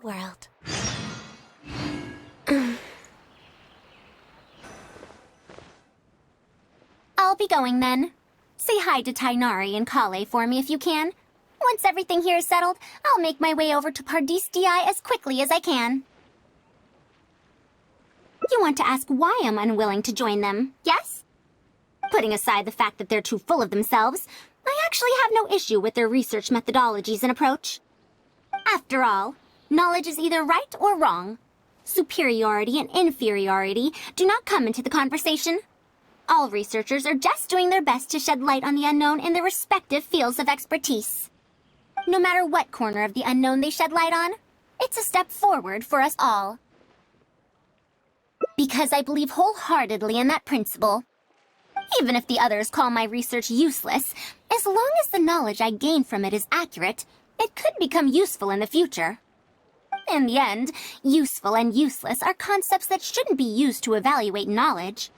world. I'll be going then. Say hi to Tainari and Kale for me if you can. Once everything here is settled, I'll make my way over to Pardistii as quickly as I can. You want to ask why I'm unwilling to join them, yes? Putting aside the fact that they're too full of themselves, I actually have no issue with their research methodologies and approach. After all, knowledge is either right or wrong. Superiority and inferiority do not come into the conversation. All researchers are just doing their best to shed light on the unknown in their respective fields of expertise. No matter what corner of the unknown they shed light on, it's a step forward for us all. Because I believe wholeheartedly in that principle. Even if the others call my research useless, as long as the knowledge I gain from it is accurate, it could become useful in the future. In the end, useful and useless are concepts that shouldn't be used to evaluate knowledge.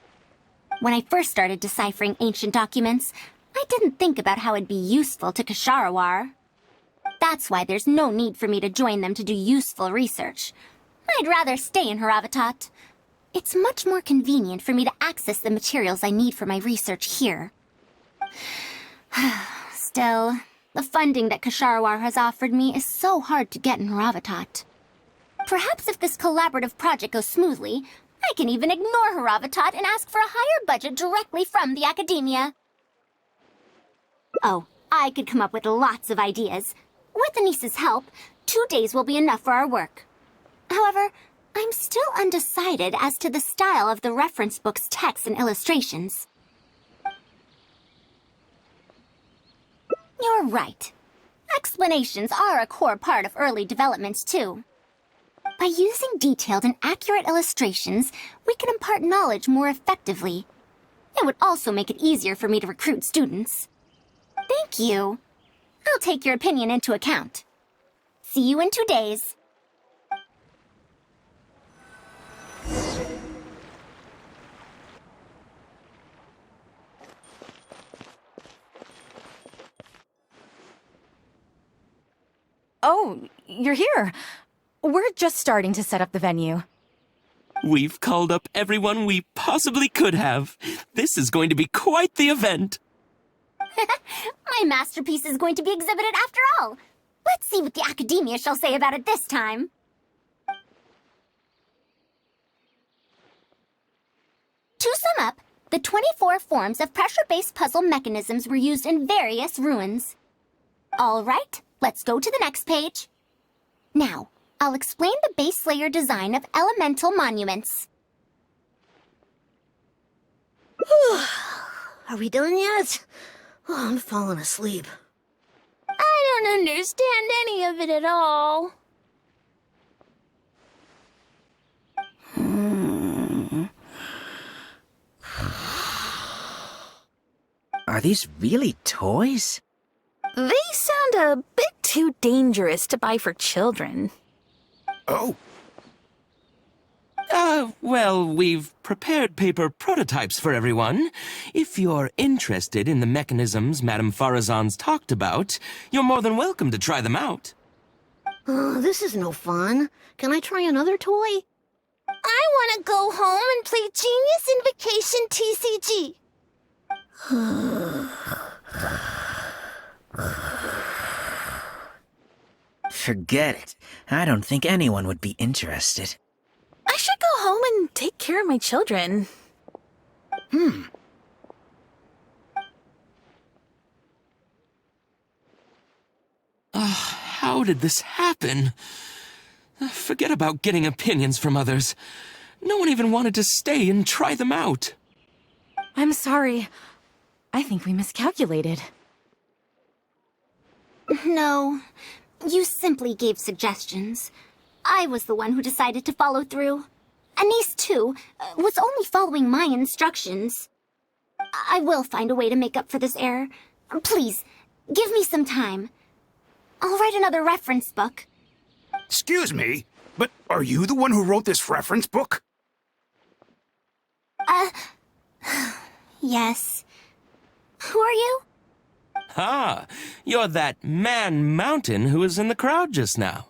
When I first started deciphering ancient documents, I didn't think about how it'd be useful to Ksharawar. That's why there's no need for me to join them to do useful research. I'd rather stay in Haravatat. It's much more convenient for me to access the materials I need for my research here. Still, the funding that Ksharawar has offered me is so hard to get in Haravatat. Perhaps if this collaborative project goes smoothly, I can even ignore Haravatat and ask for a higher budget directly from the academia. Oh, I could come up with lots of ideas. With Anissa's help, 2 days will be enough for our work. However, I'm still undecided as to the style of the reference book's text and illustrations. You're right. Explanations are a core part of early developments, too. By using detailed and accurate illustrations, we can impart knowledge more effectively. It would also make it easier for me to recruit students. Thank you. I'll take your opinion into account. See you in 2 days. Oh, you're here. We're just starting to set up the venue. We've called up everyone we possibly could have. This is going to be quite the event. My masterpiece is going to be exhibited after all. Let's see what the academia shall say about it this time. To sum up, the 24 forms of pressure-based puzzle mechanisms were used in various ruins. All right, let's go to the next page. Now, I'll explain the base layer design of elemental monuments. Are we done yet? Oh, I'm falling asleep. I don't understand any of it at all. Are these really toys? They sound a bit too dangerous to buy for children. Oh. Well, we've prepared paper prototypes for everyone. If you're interested in the mechanisms Madame Faruzan's talked about, you're more than welcome to try them out. This is no fun. Can I try another toy? I want to go home and play Genius Invocation TCG. Forget it. I don't think anyone would be interested. I should go home and take care of my children. How did this happen? Forget about getting opinions from others. No one even wanted to stay and try them out. I'm sorry. I think we miscalculated. No, you simply gave suggestions. I was the one who decided to follow through. Anise, too, was only following my instructions. I will find a way to make up for this error. Please, give me some time. I'll write another reference book. Excuse me, but are you the one who wrote this reference book? Yes. Who are you? Ah, you're that man Mountain who was in the crowd just now.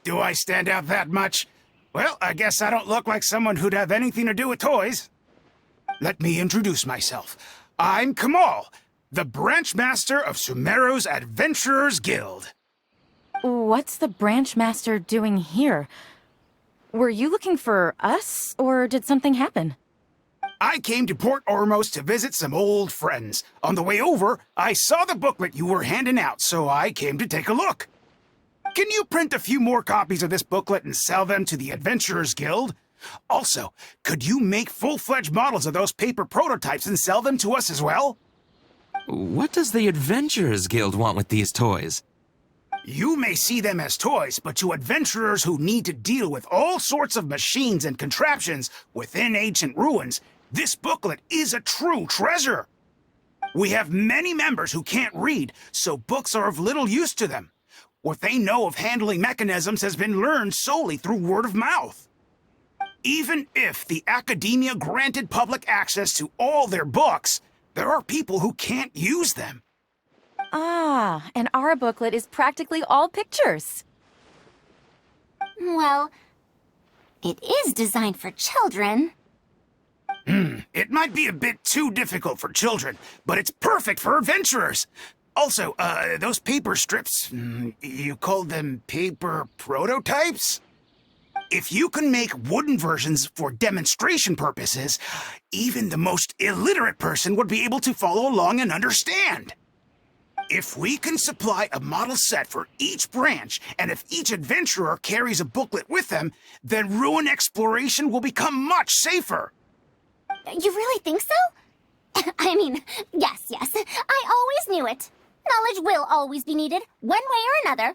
Do I stand out that much? Well, I guess I don't look like someone who'd have anything to do with toys. Let me introduce myself. I'm Kamal, the branch master of Sumeru's Adventurers Guild. What's the branch master doing here? Were you looking for us, or did something happen? I came to Port Ormos to visit some old friends. On the way over, I saw the booklet you were handing out, so I came to take a look. Can you print a few more copies of this booklet and sell them to the Adventurers Guild? Also, could you make full-fledged models of those paper prototypes and sell them to us as well? What does the Adventurers Guild want with these toys? You may see them as toys, but to adventurers who need to deal with all sorts of machines and contraptions within ancient ruins, this booklet is a true treasure. We have many members who can't read, so books are of little use to them. What they know of handling mechanisms has been learned solely through word of mouth. Even if the academia granted public access to all their books, there are people who can't use them. Ah, and our booklet is practically all pictures. Well, it is designed for children. It might be a bit too difficult for children, but it's perfect for adventurers. Also, those paper strips, you called them paper prototypes? If you can make wooden versions for demonstration purposes, even the most illiterate person would be able to follow along and understand. If we can supply a model set for each branch, and if each adventurer carries a booklet with them, then ruin exploration will become much safer. You really think so? I mean, yes. I always knew it. Knowledge will always be needed, one way or another.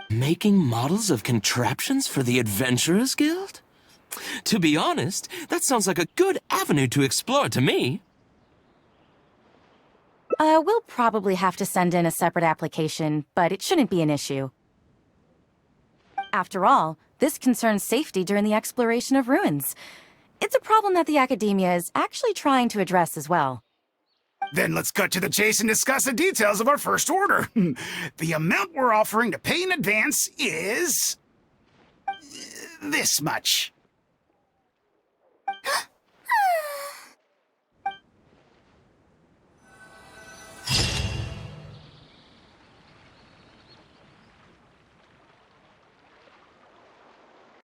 Making models of contraptions for the Adventurers Guild? To be honest, that sounds like a good avenue to explore to me. We'll probably have to send in a separate application, but it shouldn't be an issue. After all, this concerns safety during the exploration of ruins. It's a problem that the academia is actually trying to address as well. Then let's cut to the chase and discuss the details of our first order. The amount we're offering to pay in advance is this much.